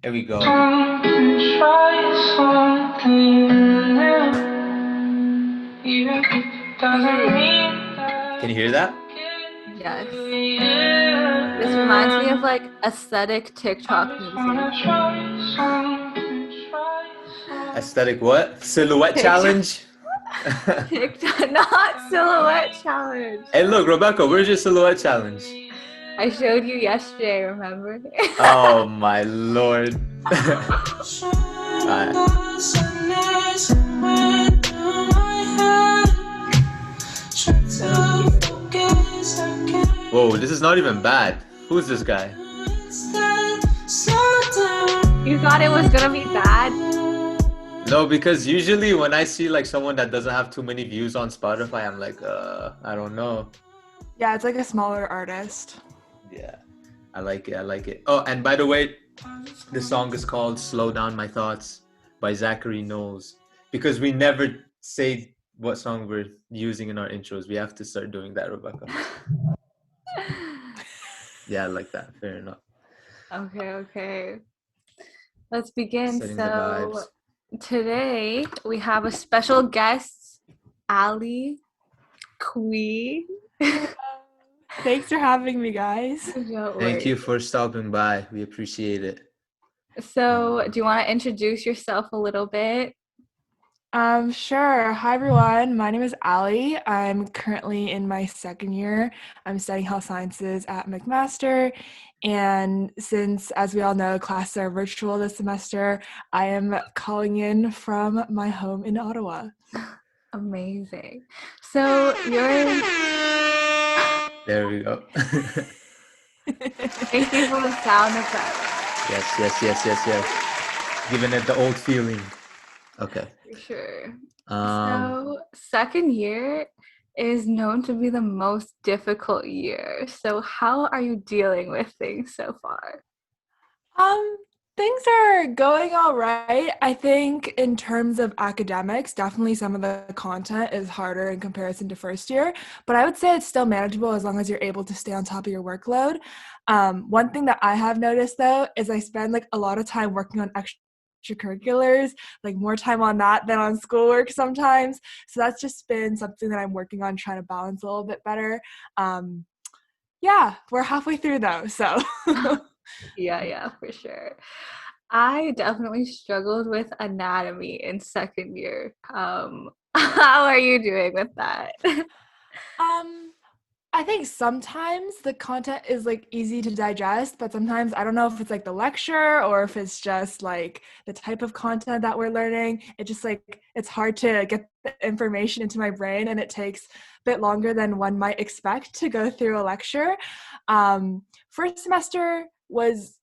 Here we go. Try something new. Even if it I hear doesn't you. mean Can that you hear that? I get Yes. to This reminds me of you. like aesthetic I TikTok just music. wanna try something, try something. Aesthetic what? Silhouette TikTok, challenge? TikTok, not silhouette challenge. Hey, look, Rebecca, where's your silhouette challenge? I showed you yesterday, remember? Oh my lord. Alright. Whoa, this is not even bad. Who's this guy? You thought it was gonna be bad? No, because usually when I see like someone that doesn't have too many views on Spotify, I'm like, I don't know. Yeah, it's like a smaller artist. Yeah, I like it. I like it. Oh, and by the way, the song is called Slow Down My Thoughts by Zachary Knowles. Because we never say what song we're using in our intros. We have to start doing that, Rebecca. Yeah, I like that. Fair enough. Okay. Let's begin. Setting the So vibes. today we have a special guest, Allie Quee. Thanks for having me, guys. Don't Thank you worry. for stopping by. We appreciate it. So, do you want to introduce yourself a little bit? Sure. Hi, everyone. My name is Allie. I'm currently in my second year. I'm studying health sciences at McMaster. And since, as we all know, classes are virtual this semester, I am calling in from my home in Ottawa. Amazing. So, you're. There we go. Thank you for the sound effect. Yes. Giving it the old feeling. Okay. For sure. Um, So, second year is known to be the most difficult year. So, how are you dealing with things so far? Um, Things are going all right. I think in terms of academics, definitely some of the content is harder in comparison to first year, but I would say it's still manageable as long as you're able to stay on top of your workload. One thing that I have noticed though is I spend like a lot of time working on extracurriculars, like more time on that than on schoolwork sometimes. So that's just been something that I'm working on trying to balance a little bit better. Um, yeah, we're halfway through though, so. Yeah, for sure. I definitely struggled with anatomy in second year. How are you doing with that? Um, I think sometimes the content is like easy to digest, but sometimes I don't know if it's like the lecture or if it's just like the type of content that we're learning. It just like it's hard to get the information into my brain and it takes a bit longer than one might expect to go through a lecture. First semester was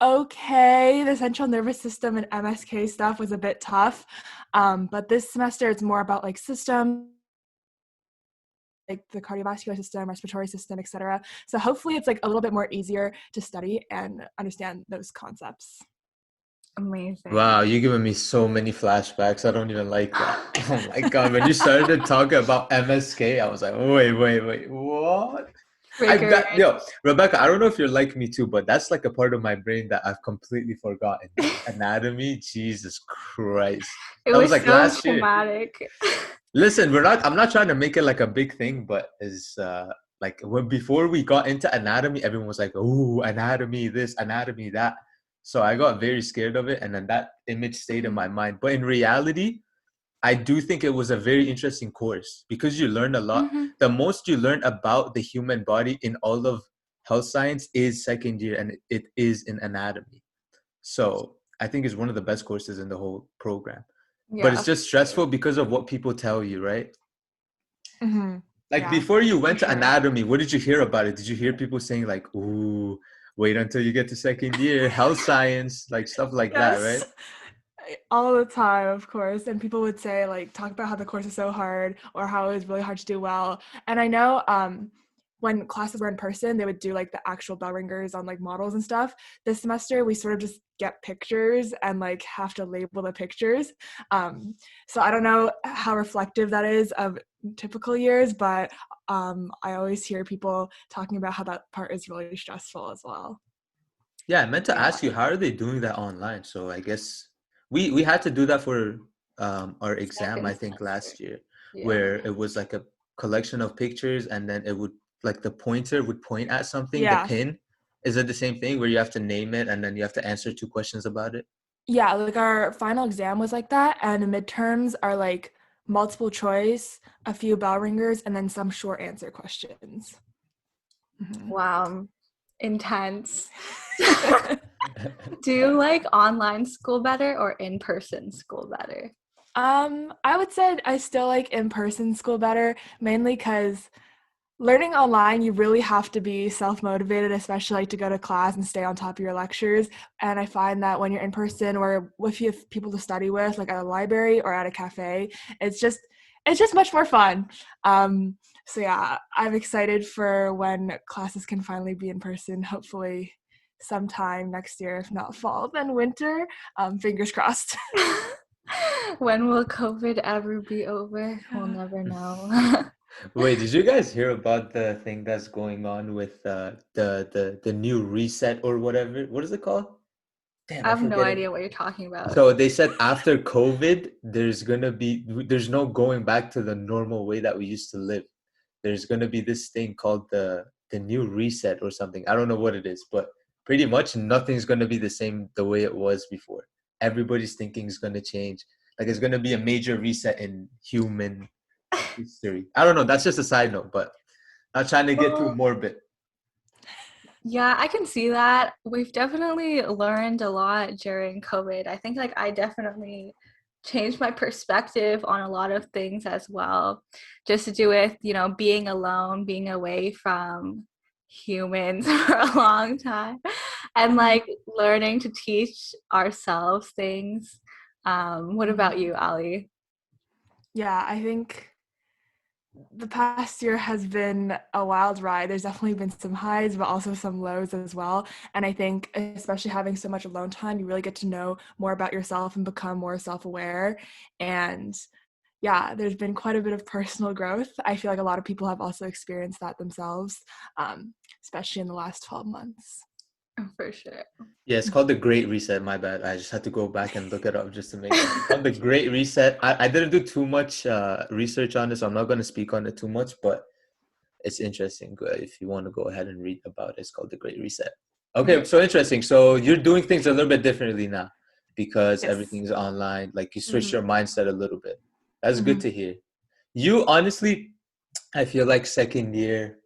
okay. The central nervous system and MSK stuff was a bit tough. But this semester it's more about like systems like the cardiovascular system, respiratory system, etc. So hopefully it's like a little bit more easier to study and understand those concepts. Amazing. wow, you're giving me so many flashbacks. I don't even like that. Oh my God. When you started talking about MSK, I was like, wait, what? I've Triggered. got, yo, Rebecca, I don't know if you're like me too, but that's like a part of my brain that I've completely forgotten. Anatomy, Jesus Christ. It That was was like so last year. traumatic. Listen, I'm not trying to make it like a big thing, but is like when before we got into anatomy, everyone was like, "Oh, anatomy this, anatomy that." So I got very scared of it, and then that image stayed in my mind. But in reality, I do think it was a very interesting course because you learned a lot. Mhm. The most you learn about the human body in all of health science is second year, and it is in anatomy. So I think it's one of the best courses in the whole program. But it's Yeah, just stressful because of what people tell you, right? Mm-hmm. Like Yeah, before you for went to sure. anatomy, what did you hear about it? Did you hear people saying like, "Ooh, wait until you get to second year, health science," like stuff like that, right? Yes. All the time, of course. And people would say, like, talk about how the course is so hard or how it was really hard to do well. And I know when classes were in person, they would do like the actual bell ringers on like models and stuff. This semester, we sort of just get pictures and like have to label the pictures. So I don't know how reflective that is of typical years, but I always hear people talking about how that part is really stressful as well. Yeah, I meant to Yeah, ask you, how are they doing that online? So I guess we had to do that for our exam, second I think semester. last year, Yeah. where it was like a collection of pictures and then it would like the pointer would point at something, the Yeah. pin. Is it the same thing where you have to name it and then you have to answer two questions about it? Yeah, like our final exam was like that, and the midterms are like multiple choice, a few bell ringers, and then some short answer questions. Mhm. Wow. Intense. Do you like online school better or in-person school better? I would say I still like in-person school better, mainly because learning online, you really have to be self-motivated, especially like to go to class and stay on top of your lectures. And I find that when you're in person or if you have people to study with, like at a library or at a cafe, it's just much more fun. So yeah, I'm excited for when classes can finally be in person, hopefully sometime next year, if not fall, then winter. Fingers crossed. When will COVID ever be over? We'll Yeah. never know. Wait, did you guys hear about the thing that's going on with the new reset or whatever? What is it called? Damn, I I have no forget it. idea what you're talking about. So they said after COVID, there's no going back to the normal way that we used to live. There's gonna be this thing called the new reset or something. I don't know what it is, but pretty much nothing's gonna be the same the way it was before. Everybody's thinking is gonna change. Like it's gonna be a major reset in human history. I don't know. That's just a side note, but not trying to get too Well, morbid. yeah, I can see that. We've definitely learned a lot during COVID. I think like I definitely changed my perspective on a lot of things as well. Just to do with, being alone, being away from humans for a long time and like learning to teach ourselves things. What about you, Ali? Yeah, I think the past year has been a wild ride. There's definitely been some highs, but also some lows as well. And I think, especially having so much alone time, you really get to know more about yourself and become more self aware. And yeah, there's been quite a bit of personal growth. I feel like a lot of people have also experienced that themselves, especially in the last 12 months. For sure. Yeah, it's called the Great Reset. My bad. I just had to go back and look it up just to make sure. It's called the Great Reset. I didn't do too much research on this, so I'm not going to speak on it too much, but it's interesting. If you want to go ahead and read about it, it's called the Great Reset. Okay, so interesting. So you're doing things a little bit differently now because Yes. everything's online. Like you switched Mhm. your mindset a little bit. That's good Mhm. to hear. You honestly, I feel like second year,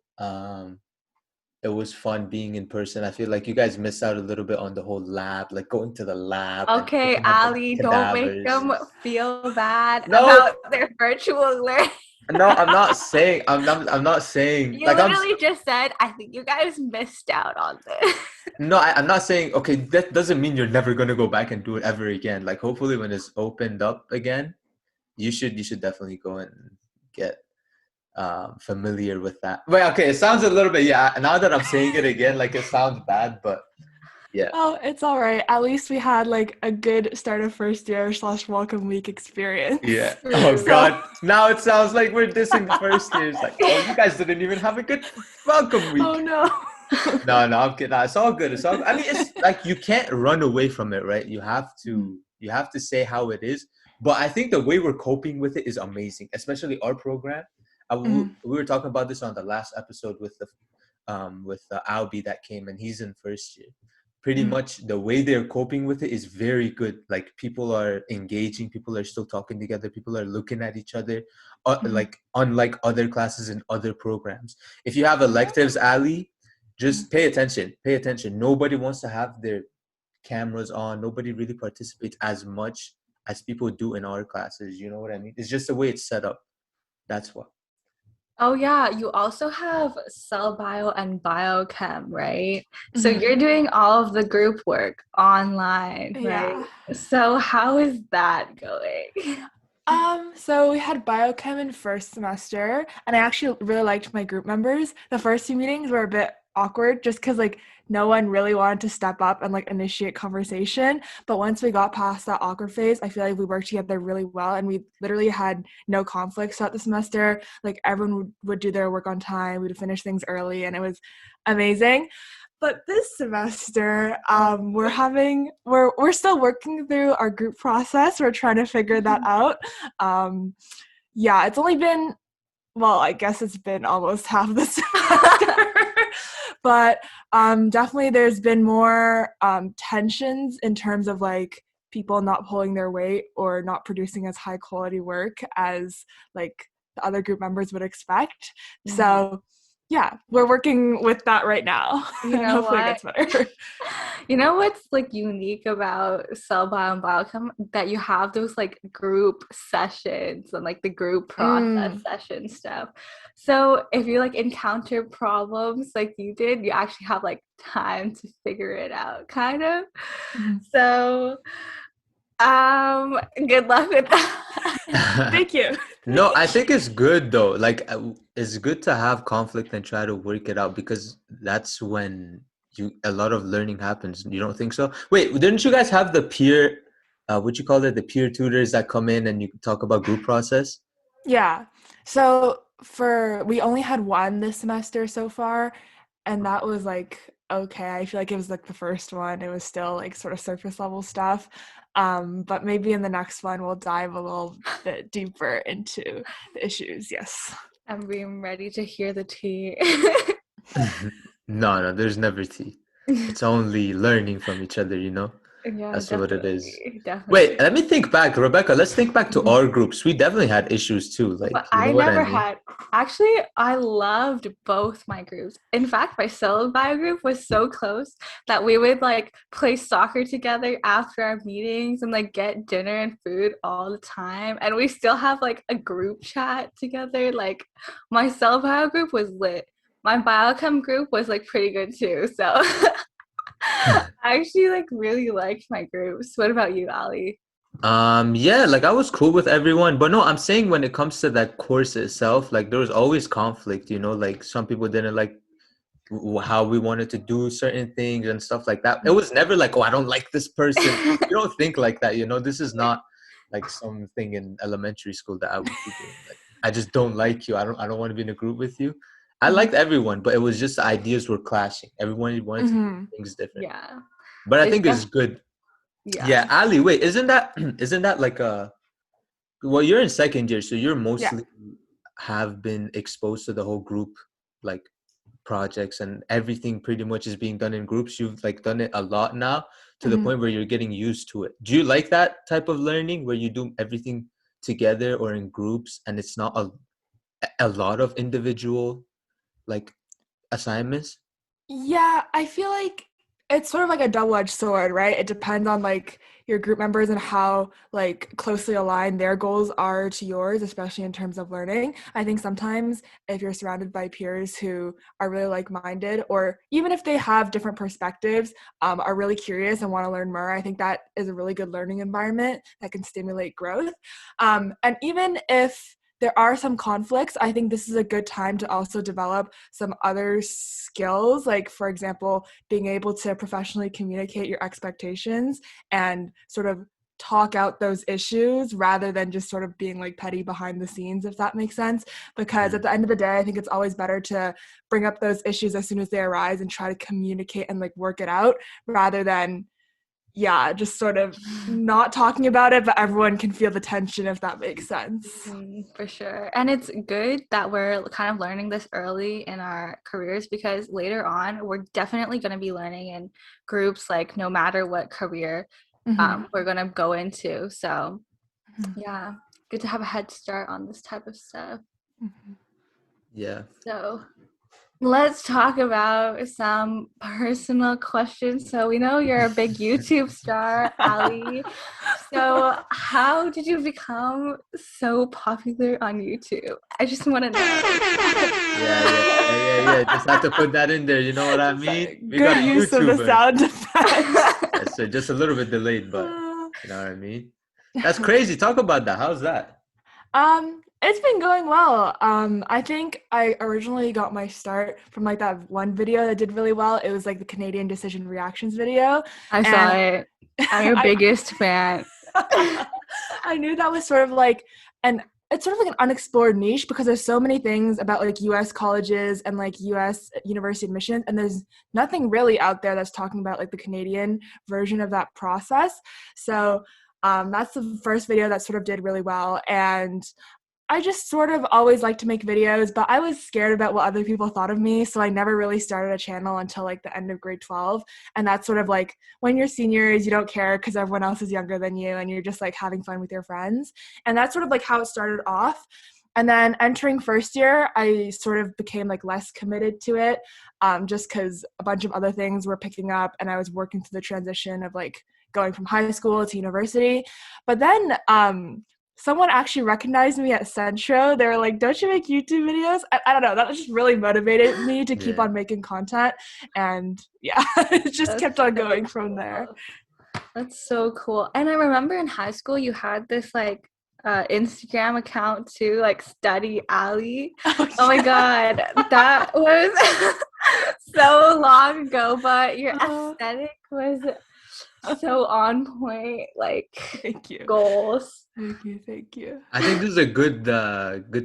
it was fun being in person. I feel like you guys missed out a little bit on the whole lab, like going to the lab and Okay, looking at the Ali, don't make cadavers. them feel bad No, about their virtual learning. no, I'm not saying. I'm not saying. You Like literally just said, I think you guys missed out on this. no, I'm not saying. Okay, that doesn't mean you're never gonna go back and do it ever again. Like hopefully, when it's opened up again, you should definitely go and get familiar with that. But okay, it sounds a little bit, yeah. Now that I'm saying it again, like it sounds bad, but yeah. Oh, it's all right. At least we had like a good start of first year / welcome week experience. Yeah. Oh True. So, God. Now it sounds like we're dissing the first years. Like, oh, you guys didn't even have a good welcome oh week. no. No, I'm kidding. No, it's all good. It's all good. I mean, it's like you can't run away from it, right? You have to say how it is. But I think the way we're coping with it is amazing, especially our program. Mhm. We were talking about this on the last episode with the Albi that came, and he's in first year. Pretty Mhm. much the way they're coping with it is very good. Like people are engaging, people are still talking together, people are looking at each other, Mhm. like unlike other classes and other programs. If you have electives, Ali, Mhm. just pay attention. Pay attention. Nobody wants to have their cameras on. Nobody really participates as much as people do in our classes. You know what I mean? It's just the way it's set up. That's what. Oh, yeah. You also have cell bio and biochem, right? So Mhm. you're doing all of the group work online, right? Yeah. So how is that going? So we had biochem in first semester, and I actually really liked my group members. The first few meetings were a bit awkward just because like no one really wanted to step up and like initiate conversation. But once we got past that awkward phase, I feel like we worked together really well, and we literally had no conflicts throughout the semester. Like everyone would do their work on time, we'd finish things early, and it was amazing. But this semester, we're still working through our group process. We're trying to figure that out. Yeah, it's only been, well, I guess it's been almost half the semester. But definitely there's been more tensions in terms of like people not pulling their weight or not producing as high quality work as like the other group members would expect. Mhm. So yeah, we're working with that right now. You And know hopefully it what? gets better. You know what's like unique about cell bio and biochem? That you have those like group sessions and like the group process session stuff. So if you like encounter problems like you did, you actually have like time to figure it out, kind of. Mhm. So good luck with that. Thank you. No, I think it's good though. Like, it's good to have conflict and try to work it out, because that's when a lot of learning happens. You don't think so? Wait, didn't you guys have the peer, what you call it, the peer tutors that come in and you talk about group process? Yeah. So we only had one this semester so far, and that was like, okay, I feel like it was like the first one. It was still like sort of surface level stuff. But maybe in the next one we'll dive a little bit deeper into the issues. Yes. I'm being ready to hear the tea. No, there's never tea. It's only learning from each other, you know? Yeah, That's what it is. definitely. Wait, let me think back, Rebecca. Let's think back to our groups. We definitely had issues too. Like, But you know I what I never mean? had. Actually, I loved both my groups. In fact, my solo bio group was so close that we would like play soccer together after our meetings and like get dinner and food all the time. And we still have like a group chat together. Like my solo bio group was lit. My biochem group was like pretty good too. So I actually like really liked my groups. What about you, Allie? Yeah, like I was cool with everyone, but no, I'm saying when it comes to that course itself, like there was always conflict, you know, like some people didn't like how we wanted to do certain things and stuff like that. It was never like, oh, I don't like this person. You don't think like that, you know. This is not like something in elementary school that I would be doing. Like, I just don't like you. I don't want to be in a group with you. I liked everyone, but it was just the ideas were clashing. Everyone wanted to do things different. Yeah. But I It's think it's good. Yeah. Yeah, Ali, wait, isn't that like a, well, you're in second year, so you're mostly have been exposed to the whole group like projects and everything pretty much is being done in groups. You've like done it a lot now to the point where you're getting used to it. Do you like that type of learning where you do everything together or in groups and it's not a lot of individual like assignments? Yeah, I feel like it's sort of like a double-edged sword, right? It depends on like your group members and how like closely aligned their goals are to yours, especially in terms of learning. I think sometimes if you're surrounded by peers who are really like-minded, or even if they have different perspectives, are really curious and want to learn more, I think that is a really good learning environment that can stimulate growth. And even if there are some conflicts, I think this is a good time to also develop some other skills, like, for example, being able to professionally communicate your expectations and sort of talk out those issues rather than just sort of being like petty behind the scenes, if that makes sense. Because at the end of the day, I think it's always better to bring up those issues as soon as they arise and try to communicate and like work it out rather than just sort of not talking about it, but everyone can feel the tension, if that makes sense. For sure. And it's good that we're kind of learning this early in our careers, because later on, we're definitely going to be learning in groups, like no matter what career we're going to go into. So yeah, good to have a head start on this type of stuff. Yeah. So let's talk about some personal questions. So we know you're a big YouTube star, Allie. So how did you become so popular on YouTube? I just want to know. Yeah. Just have to put that in there. You know what I mean? We got Good a use of the YouTuber. sound effects. Yes, sir. Just a little bit delayed, but you know what I mean? That's crazy. Talk about that. How's that? It's been going well. I think I originally got my start from like that one video that did really well. It was like the Canadian decision reactions video. I saw it. I'm your biggest fan. I knew that was sort of like an it's sort of like an unexplored niche because there's so many things about like US colleges and like US university admissions, and there's nothing really out there that's talking about like the Canadian version of that process. So that's the first video that sort of did really well. And I just sort of always like to make videos, but I was scared about what other people thought of me, so I never really started a channel until like the end of grade 12. And that's sort of like when you're seniors, you don't care because everyone else is younger than you and you're just like having fun with your friends. And that's sort of like how it started off. And then entering first year, I sort of became like less committed to it, just because a bunch of other things were picking up and I was working through the transition of like going from high school to university. But then someone actually recognized me at Centro. They were like, don't you make YouTube videos? I don't know. That just really motivated me to keep on making content. And yeah, it just kept on going from there. That's so cool. And I remember in high school, you had this like Instagram account too, like Study Allie. Oh my God. That was so long ago, but your aesthetic was so on point, like thank you. Goals. Thank you. I think this is a good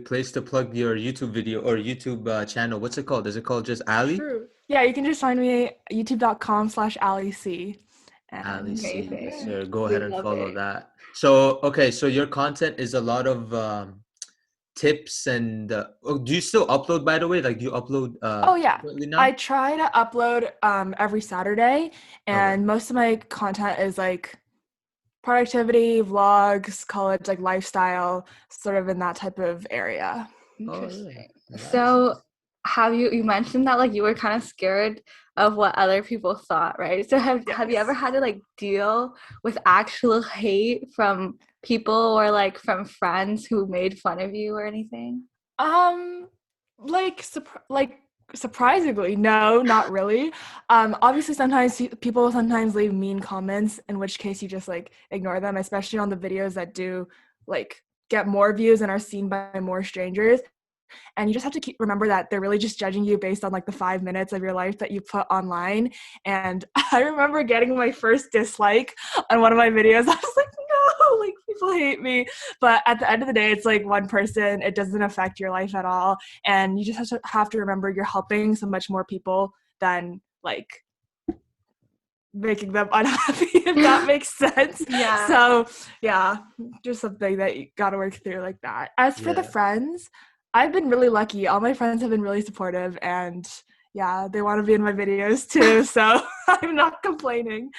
place to plug your YouTube video or YouTube channel. What's it called? Is it called just Allie? True. Yeah, you can just find me youtube.com/AllieC. Allie C. Yes, sir. Go ahead and follow that. So okay, so your content is a lot of tips and do you still upload, by the way? Like, do you upload oh yeah, I try to upload every Saturday, and most of my content is like productivity, vlogs, college, like lifestyle, sort of in that type of area. Interesting. So you mentioned that like you were kind of scared of what other people thought, right? So have you ever had to like deal with actual hate from people or like from friends who made fun of you or anything? Surprisingly, no, not really. Obviously sometimes people leave mean comments, in which case you just like ignore them, especially on the videos that do like get more views and are seen by more strangers. And you just have to remember that they're really just judging you based on like the 5 minutes of your life that you put online. And I remember getting my first dislike on one of my videos. I was like, no, like people hate me. But at the end of the day, it's like one person. It doesn't affect your life at all. And you just have to remember you're helping so much more people than like making them unhappy, if that makes sense. Yeah. So yeah, just something that you got to work through like that. As for the friends, I've been really lucky. All my friends have been really supportive, and yeah, they want to be in my videos too, so I'm not complaining.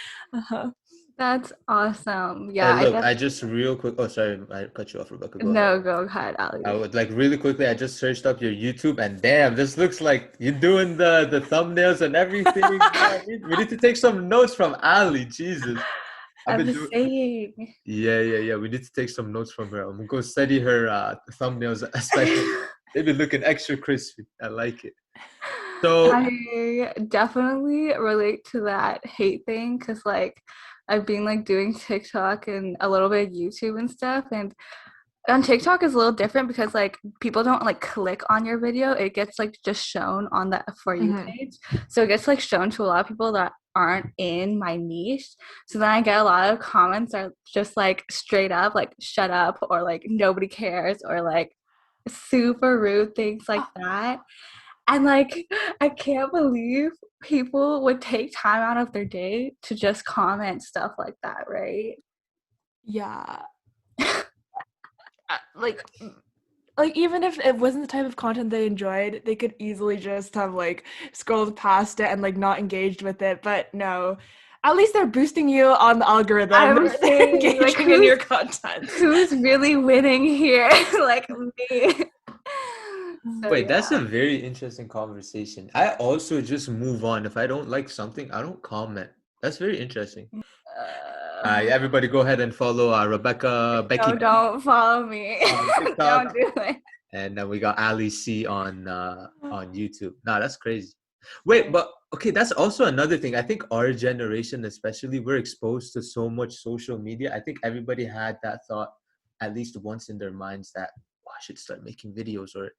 That's awesome. Yeah. Hey, look, I just real quick. Oh, sorry, I cut you off, Rebecca. Go ahead, Allie. I would like really quickly. I just searched up your YouTube, and damn, this looks like you're doing the thumbnails and everything. We need to take some notes from Allie. Jesus. I'm just saying. Yeah. We need to take some notes from her. I'm gonna go study her thumbnails, especially. They've been looking extra crispy. I like it. So I definitely relate to that hate thing because like I've been like doing TikTok and a little bit of YouTube and stuff, and on TikTok is a little different because like people don't like click on your video. It gets like just shown on the For You page. So it gets like shown to a lot of people that aren't in my niche. So then I get a lot of comments that are just like straight up like shut up or like nobody cares or like super rude things like that. And like I can't believe people would take time out of their day to just comment stuff like that, right? Yeah. like even if it wasn't the type of content they enjoyed, they could easily just have like scrolled past it and like not engaged with it. But no, at least they're boosting you on the algorithm. I'm saying, engaging like, in your content. Who's really winning here? Like me. So, wait, that's a very interesting conversation. I also just move on. If I don't like something, I don't comment. That's very interesting. Everybody go ahead and follow Becky. No, don't follow me. Don't do it. And then we got Allie C on YouTube. Nah, that's crazy. Wait, but okay, that's also another thing. I think our generation, especially, we're exposed to so much social media. I think everybody had that thought at least once in their minds that, oh, I should start making videos, or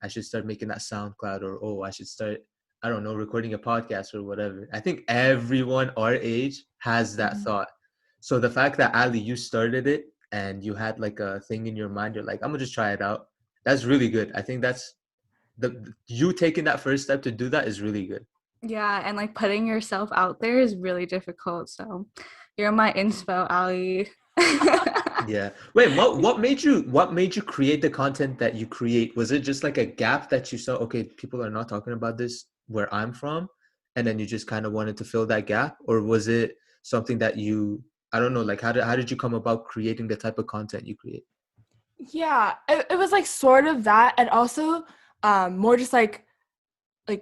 I should start making that SoundCloud, or oh, I should start, I don't know, recording a podcast or whatever. I think everyone our age has that thought. So the fact that Allie, you started it, and you had like a thing in your mind, you're like, I'm gonna just try it out. That's really good. I think that's you taking that first step to do that is really good. Yeah, and like putting yourself out there is really difficult. So you're my inspo, Allie. Yeah. Wait, what made you create the content that you create? Was it just like a gap that you saw, okay, people are not talking about this where I'm from, and then you just kind of wanted to fill that gap? Or was it something that I don't know, like how did you come about creating the type of content you create? Yeah, it was like sort of that, and also more just like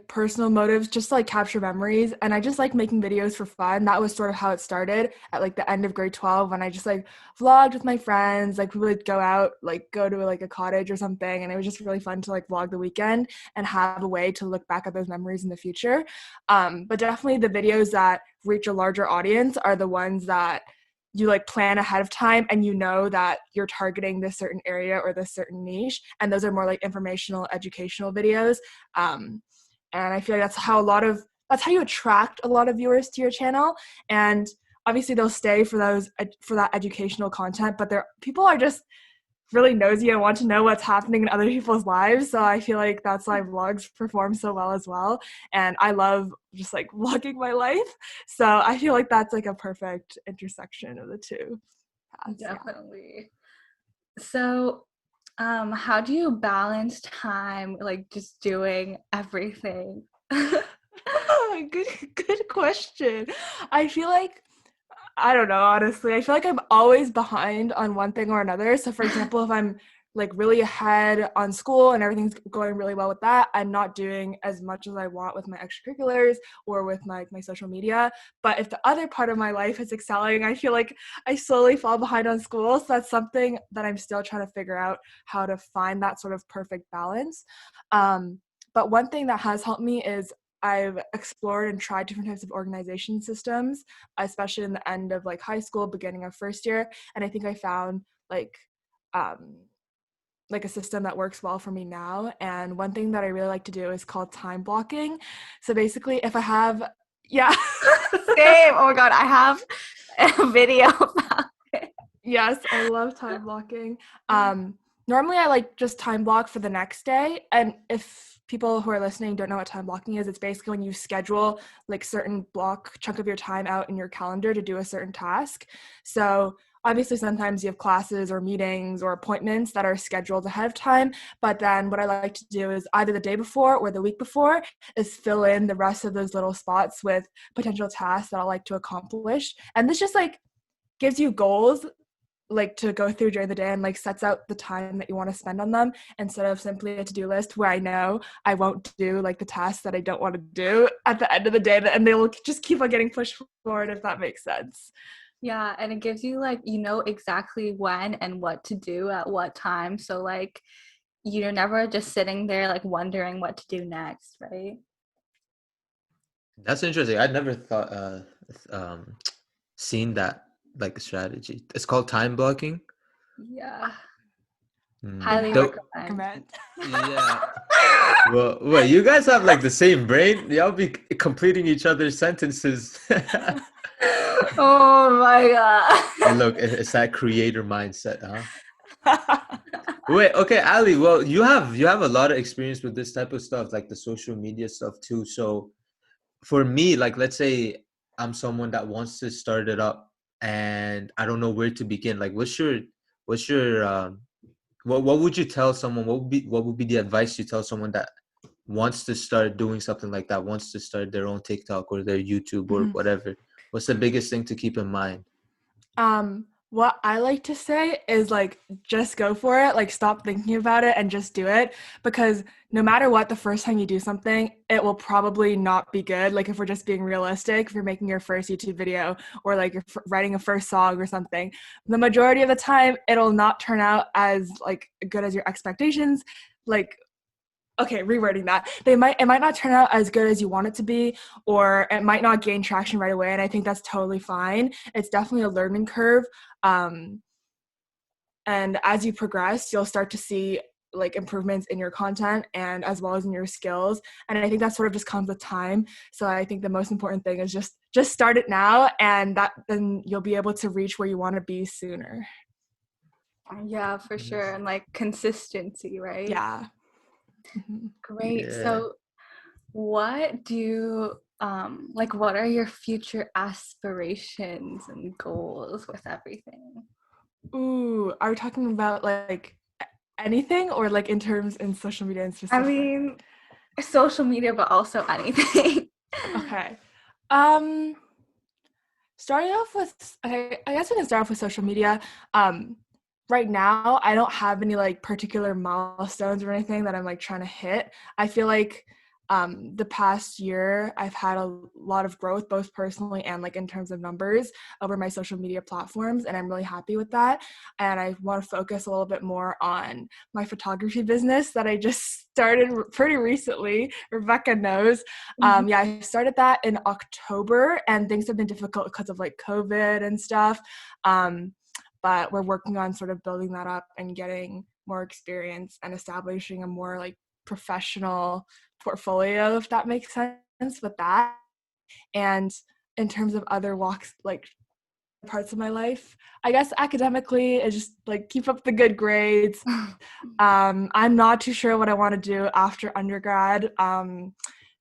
personal motives, just to, like capture memories. And I just like making videos for fun. That was sort of how it started at like the end of grade 12, when I just like vlogged with my friends. Like we would go out, like go to like a cottage or something, and it was just really fun to like vlog the weekend and have a way to look back at those memories in the future. But definitely the videos that reach a larger audience are the ones that you like plan ahead of time, and you know that you're targeting this certain area or this certain niche, and those are more like informational, educational videos. And I feel like that's how you attract a lot of viewers to your channel. And obviously they'll stay for that educational content, but people are just really nosy and want to know what's happening in other people's lives. So I feel like that's why vlogs perform so well as well. And I love just like vlogging my life. So I feel like that's like a perfect intersection of the two paths. Definitely. So how do you balance time, like just doing everything? Good question. I feel like, I don't know, honestly. I feel like I'm always behind on one thing or another. So for example, if I'm like really ahead on school and everything's going really well with that, I'm not doing as much as I want with my extracurriculars or with my social media. But if the other part of my life is excelling, I feel like I slowly fall behind on school. So that's something that I'm still trying to figure out, how to find that sort of perfect balance. But one thing that has helped me is I've explored and tried different types of organization systems, especially in the end of like high school, beginning of first year. And I think I found like a system that works well for me now. And one thing that I really like to do is called time blocking. So basically, if I have, yeah. Same. Oh my God, I have a video about it. Yes, I love time blocking. Normally I like just time block for the next day. And if people who are listening don't know what time blocking is, it's basically when you schedule like certain chunk of your time out in your calendar to do a certain task. So obviously sometimes you have classes or meetings or appointments that are scheduled ahead of time. But then what I like to do is either the day before or the week before is fill in the rest of those little spots with potential tasks that I like to accomplish. And this just like gives you goals like to go through during the day, and like sets out the time that you want to spend on them, instead of simply a to-do list where I know I won't do like the tasks that I don't want to do at the end of the day, and they will just keep on getting pushed forward, if that makes sense. Yeah, and it gives you like, you know, exactly when and what to do at what time. So like you're never just sitting there like wondering what to do next, right? That's interesting. I'd never thought seen that like strategy. It's called time blocking. Yeah. Mm. Highly recommend. Yeah. Well, you guys have like the same brain. Y'all be completing each other's sentences. Oh my God. Look, it's that creator mindset, huh? Wait, okay, Ali. Well, you have a lot of experience with this type of stuff, like the social media stuff too. So for me, like let's say I'm someone that wants to start it up and I don't know where to begin. Like what's your what would you tell someone? What would be the advice you tell someone that wants to start doing something like that, wants to start their own TikTok or their YouTube or whatever? What's the biggest thing to keep in mind? What I like to say is like, just go for it. Like, stop thinking about it and just do it, because no matter what, the first time you do something, it will probably not be good. Like, if we're just being realistic, if you're making your first YouTube video or like you're writing a first song or something, the majority of the time it'll not turn out as like good as your expectations. Like, okay, rewording that. It might not turn out as good as you want it to be, or it might not gain traction right away. And I think that's totally fine. It's definitely a learning curve. And as you progress, you'll start to see like improvements in your content and as well as in your skills. And I think that sort of just comes with time. So I think the most important thing is just start it now, and then you'll be able to reach where you want to be sooner. Yeah, for sure. And like consistency, right? Yeah. Mhm. Great. Yeah. So what what are your future aspirations and goals with everything? Ooh, are we talking about like anything or like in social media in I specific? mean, social media, but also anything. Okay. Starting off with, okay, I guess we can start off with social media. Right now, I don't have any like particular milestones or anything that I'm like trying to hit. I feel like the past year I've had a lot of growth, both personally and like in terms of numbers over my social media platforms, and I'm really happy with that. And I want to focus a little bit more on my photography business that I just started pretty recently. Rebecca knows. Yeah, I started that in October, and things have been difficult because of like COVID and stuff. But we're working on sort of building that up and getting more experience and establishing a more like professional portfolio, if that makes sense with that. And in terms of other walks, like parts of my life, I guess academically is just like keep up the good grades. I'm not too sure what I want to do after undergrad.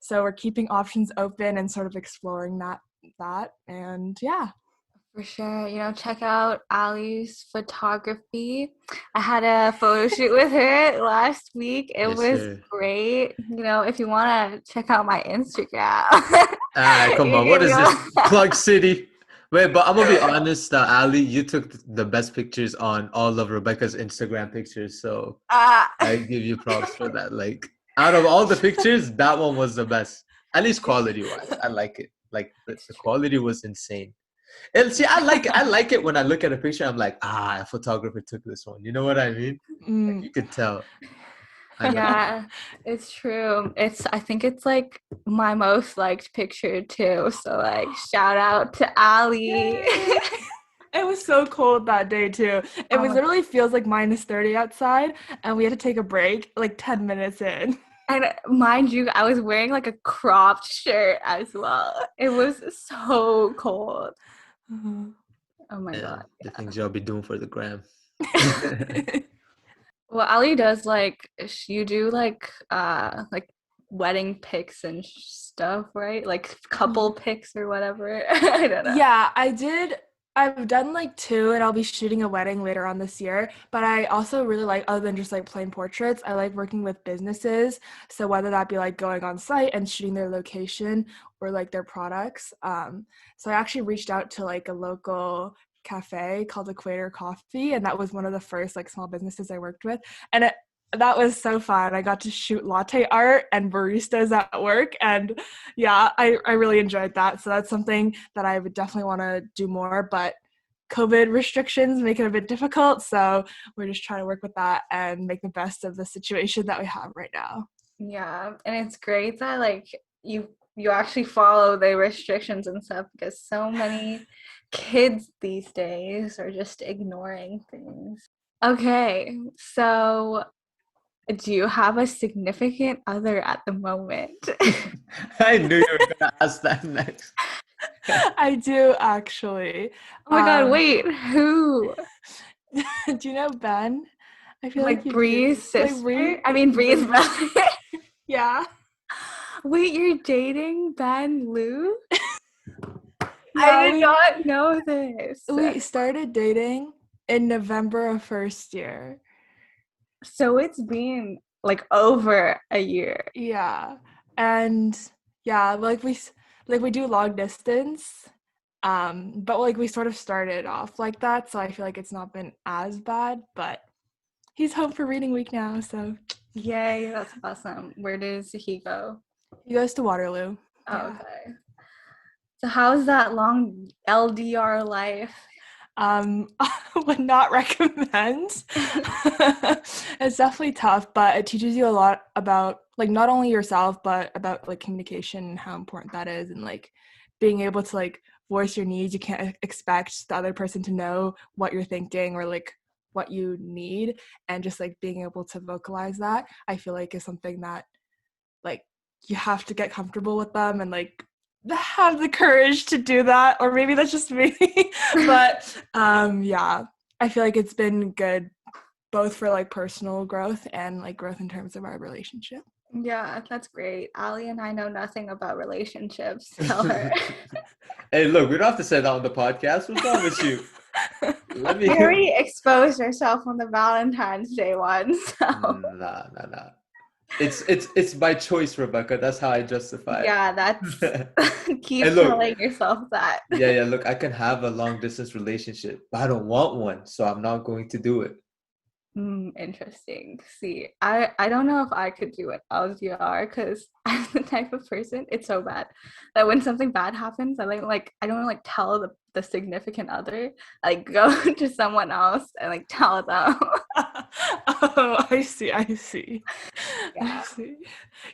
So we're keeping options open and sort of exploring that. And yeah. For sure. Check out Allie's photography. I had a photo shoot with her last week. It Yes, was sir. great. If you want to check out my Instagram. Come on. What is this? Plug City. Wait, but I'm gonna be honest, Ali, you took the best pictures on all of Rebecca's Instagram pictures, so I give you props for that. Like, out of all the pictures, that one was the best. At least quality-wise, I like it. Like the quality was insane. And see, I like it when I look at a picture. I'm like, a photographer took this one. You know what I mean? Like, you could tell. Yeah, it's true. I think it's like my most liked picture too. So like shout out to Allie. It was so cold that day too. It was literally feels like -30 outside, and we had to take a break like 10 minutes in. And mind you, I was wearing like a cropped shirt as well. It was so cold. Oh my God. The things y'all be doing for the gram. Well, Ali does you do like wedding pics and stuff, right? Like couple pics or whatever. I don't know. Yeah, I did. I've done like 2, and I'll be shooting a wedding later on this year. But I also really like, other than just like plain portraits, I like working with businesses. So whether that be like going on site and shooting their location or like their products. So I actually reached out to like a local cafe called Equator Coffee, and that was one of the first like small businesses I worked with. And that was so fun. I got to shoot latte art and baristas at work, and yeah, I really enjoyed that. So that's something that I would definitely want to do more, but COVID restrictions make it a bit difficult, so we're just trying to work with that and make the best of the situation that we have right now. Yeah, and it's great that like you actually follow the restrictions and stuff, because so many kids these days are just ignoring things. Okay, so do you have a significant other at the moment? I knew you were gonna ask that next. I do actually. Oh my God, wait, who? Do you know Ben? I feel like you Bree's do. sister? I mean Bree's brother. Yeah. Wait, you're dating Ben Liu? Yeah, I did not know this. We started dating in November of first year. So it's been like over a year. Yeah. And yeah, like we do long distance. But like we sort of started off like that, so I feel like it's not been as bad, but he's home for reading week now, so Yay, that's awesome. Where does he go? he goes to Waterloo. Oh, Yeah. okay. So how's that long LDR life? Would not recommend. It's definitely tough, but it teaches you a lot about like not only yourself, but about like communication and how important that is, and like being able to like voice your needs. You can't expect the other person to know what you're thinking or like what you need, and just like being able to vocalize that, I feel like is something that like you have to get comfortable with them and like have the courage to do that, or maybe that's just me. But yeah, I feel like it's been good both for like personal growth and like growth in terms of our relationship. Yeah, that's great. Allie and I know nothing about relationships. Tell her. Hey, look, we don't have to say that on the podcast. What's wrong with you? Let You me. already exposed yourself on the Valentine's Day one, so Nah. It's by choice, Rebecca. That's how I justify yeah, that's it. keep And look, telling yourself that. yeah. Look, I can have a long distance relationship, but I don't want one, so I'm not going to do it. Interesting. See, I don't know if I could do an LDR because I'm the type of person, it's so bad that when something bad happens, I I don't like tell the significant other. I like go to someone else and like tell them. Oh, I see. Yeah.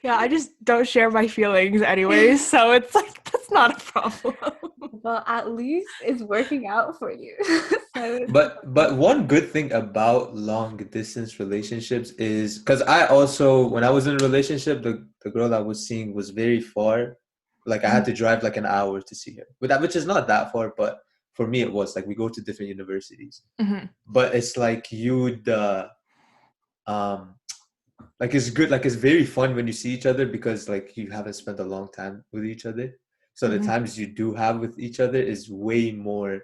Yeah, I just don't share my feelings anyways, so it's like that's not a problem. Well, at least it's working out for you. So But one good thing about long distance relationships is because I also, when I was in a relationship, the girl I was seeing was very far. Like I had to drive like an hour to see her, which is not that far, but for me it was like we go to different universities. Mm-hmm. But it's like um like it's good, like it's very fun when you see each other because like you haven't spent a long time with each other. So the Mm-hmm. times you do have with each other is way more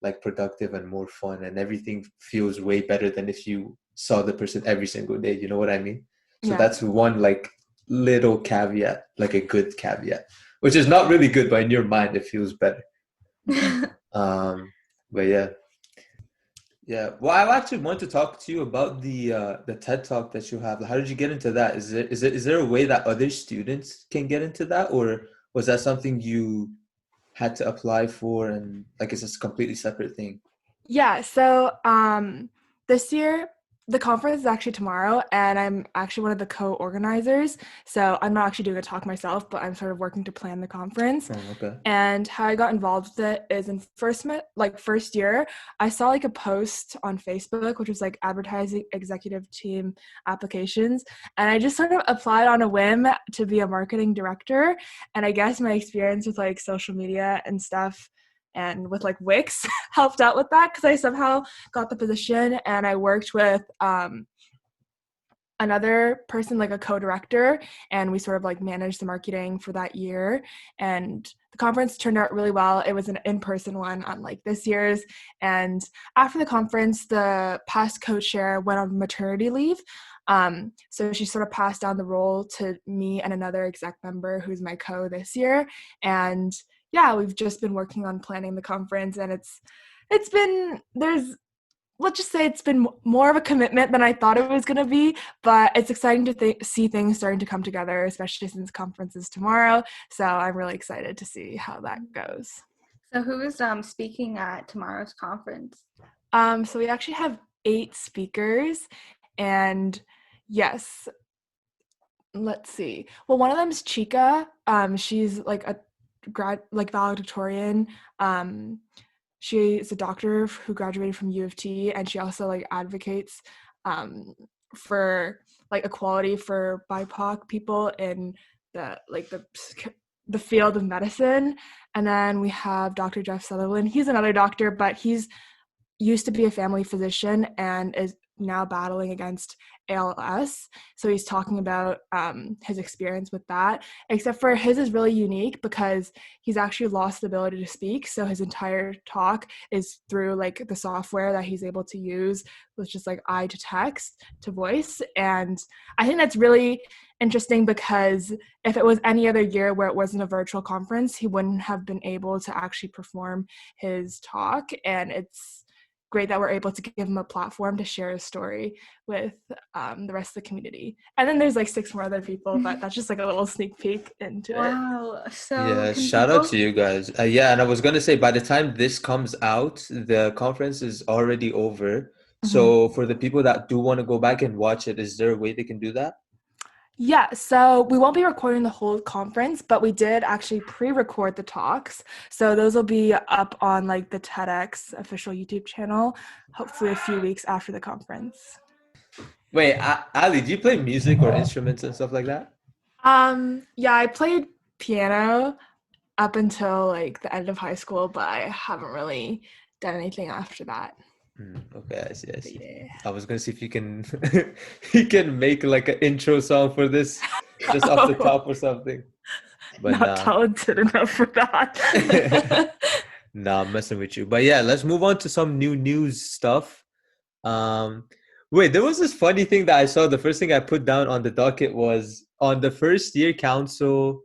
like productive and more fun, and everything feels way better than if you saw the person every single day. You know what I mean? So Yeah. that's one like little caveat, like a good caveat, which is not really good, but in your mind it feels better. But yeah. Well, I actually want to talk to you about the TED Talk that you have. How did you get into that? Is there a way that other students can get into that, or was that something you had to apply for, and like it's a completely separate thing? Yeah, so this year the conference is actually tomorrow and I'm actually one of the co-organizers. So I'm not actually doing a talk myself, but I'm sort of working to plan the conference. Oh, okay. And how I got involved with it is in first year, I saw like a post on Facebook, which was like advertising executive team applications. And I just sort of applied on a whim to be a marketing director. And I guess my experience with like social media and stuff and with like Wix helped out with that because I somehow got the position and I worked with another person, like a co-director, and we sort of like managed the marketing for that year. And the conference turned out really well. It was an in-person one, unlike this year's. And after the conference, the past co-chair went on maternity leave. So she sort of passed down the role to me and another exec member who's my co this year. And yeah, we've just been working on planning the conference, and it's been let's just say it's been more of a commitment than I thought it was going to be, but it's exciting to see things starting to come together, especially since conference is tomorrow. So I'm really excited to see how that goes. So who is speaking at tomorrow's conference? So we actually have 8 speakers, and yes, let's see. Well, one of them is Chika. She's like a valedictorian. She's a doctor who graduated from U of T, and she also like advocates for like equality for BIPOC people in the field of medicine. And then we have Dr. Jeff Sutherland. He's another doctor, but he's used to be a family physician and is now battling against ALS. So he's talking about his experience with that, except for his is really unique because he's actually lost the ability to speak. So his entire talk is through like the software that he's able to use, which is like eye to text to voice. And I think that's really interesting because if it was any other year where it wasn't a virtual conference, he wouldn't have been able to actually perform his talk. And it's great that we're able to give him a platform to share his story with the rest of the community. And then there's like 6 more other people, but that's just like a little sneak peek into it. Wow. So Yeah, shout out to you guys. Yeah, and I was gonna say by the time this comes out, the conference is already over. So for the people that do want to go back and watch it, is there a way they can do that? Yeah, so we won't be recording the whole conference, but we did actually pre-record the talks. So those will be up on like the TEDx official YouTube channel, hopefully a few weeks after the conference. Wait, Ali, do you play music or instruments and stuff like that? Yeah, I played piano up until like the end of high school, but I haven't really done anything after that. Okay, I see. I see. Yeah. I was gonna see if you can you can make like an intro song for this just off the top or something. But Not talented enough for that. nah, I'm messing with you. But yeah, let's move on to some new news stuff. Um, Wait, there was this funny thing that I saw. The first thing I put down on the docket was on the first year council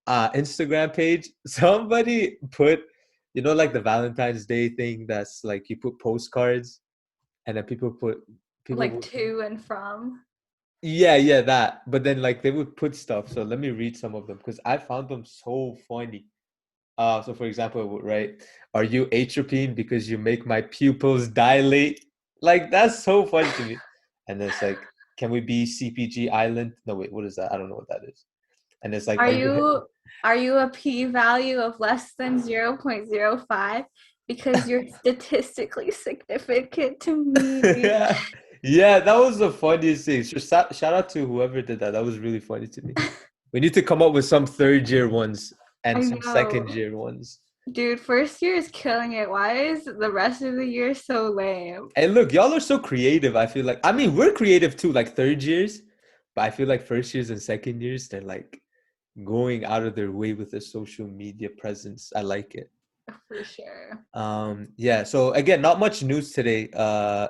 Instagram page. Somebody put, like the Valentine's Day thing that's like you put postcards and then people Like would, to and from. yeah, that. But then like they would put stuff. So let me read some of them because I found them so funny. So for example, it would write, "Are you atropine because you make my pupils dilate?" Like that's so funny to me. And then it's like, "Can we be CPG Island?" No, wait, what is that? I don't know what that is. And it's like, Are you a p-value of less than 0.05 because you're statistically significant to me? yeah, yeah, that was the funniest thing. So shout out to whoever did that. That was really funny to me. We need to come up with some third year ones I and some second know. year ones. Dude, first year is killing it. Why is the rest of the year so lame? Hey, look, y'all are so creative. I feel like, I mean, we're creative too, like third years, but I feel like first years and second years, they're like going out of their way with the social media presence. I like it. For sure. Yeah, so again, not much news today.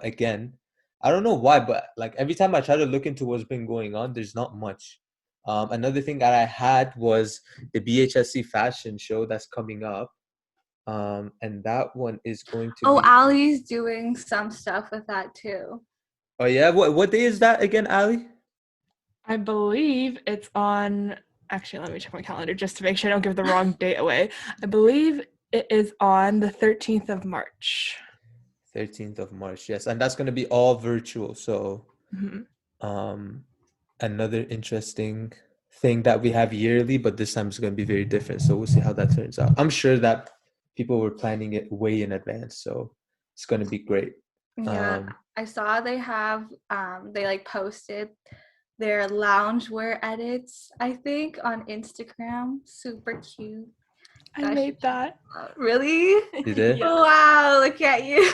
Again, I don't know why, but like every time I try to look into what's been going on, there's not much. Another thing that I had was the BHSc fashion show that's coming up. And that one is going to Oh, be. Allie's doing some stuff with that too. Oh yeah, what day is that again, Allie? I believe it's on. Actually, let me check my calendar just to make sure I don't give the wrong date away. I believe it is on the 13th of March. 13th of March, yes, and that's going to be all virtual. So, Mm-hmm. Another interesting thing that we have yearly, but this time it's going to be very different. So we'll see how that turns out. I'm sure that people were planning it way in advance, so it's going to be great. Yeah, I saw they have they like posted their loungewear edits, I think, on Instagram. Super cute. I made that. Really? You did? Yeah. Wow, look at you.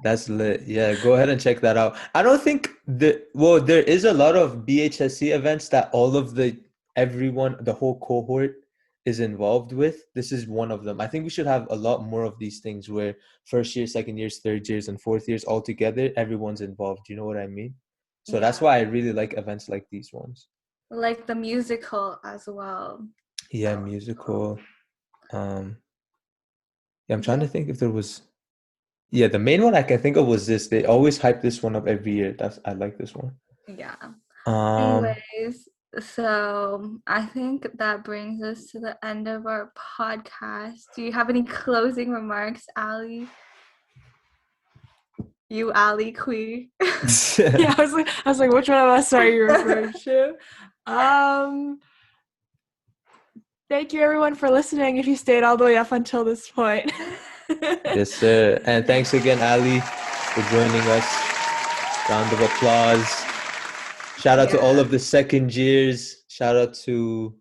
That's lit. Yeah, go ahead and check that out. I don't think there is a lot of BHSC events that all of everyone, the whole cohort is involved with. This is one of them. I think we should have a lot more of these things where first year, second years, third years, and fourth years all together, everyone's involved. You know what I mean? So that's Yeah. why I really like events like these ones. Like the musical as well. Yeah, musical. Yeah, I'm trying to think if there was. Yeah, the main one I can think of was this. They always hype this one up every year. I like this one. Yeah. Um, Anyways, so I think that brings us to the end of our podcast. Do you have any closing remarks, Allie? You, Allie Queer. Yeah, I was like, which one of us are you referring to? Thank you everyone for listening if you stayed all the way up until this point. Yes, sir. And thanks again, Ali, for joining us. Round of applause. Shout out to all of the second years. Shout out to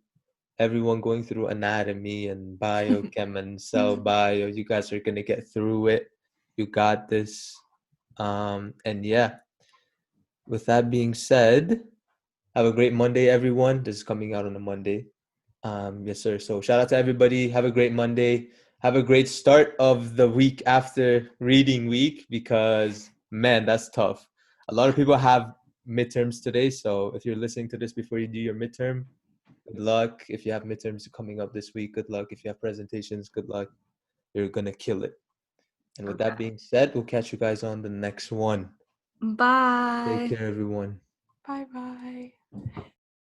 everyone going through anatomy and biochem and cell bio. You guys are gonna get through it. You got this. And yeah, with that being said, have a great Monday, everyone. This is coming out on a Monday. Yes, sir. So shout out to everybody. Have a great Monday. Have a great start of the week after reading week because, man, that's tough. A lot of people have midterms today. So if you're listening to this before you do your midterm, good luck. If you have midterms coming up this week, good luck. If you have presentations, good luck. You're going to kill it. And with that being said, we'll catch you guys on the next one. Bye. Take care, everyone. Bye-bye.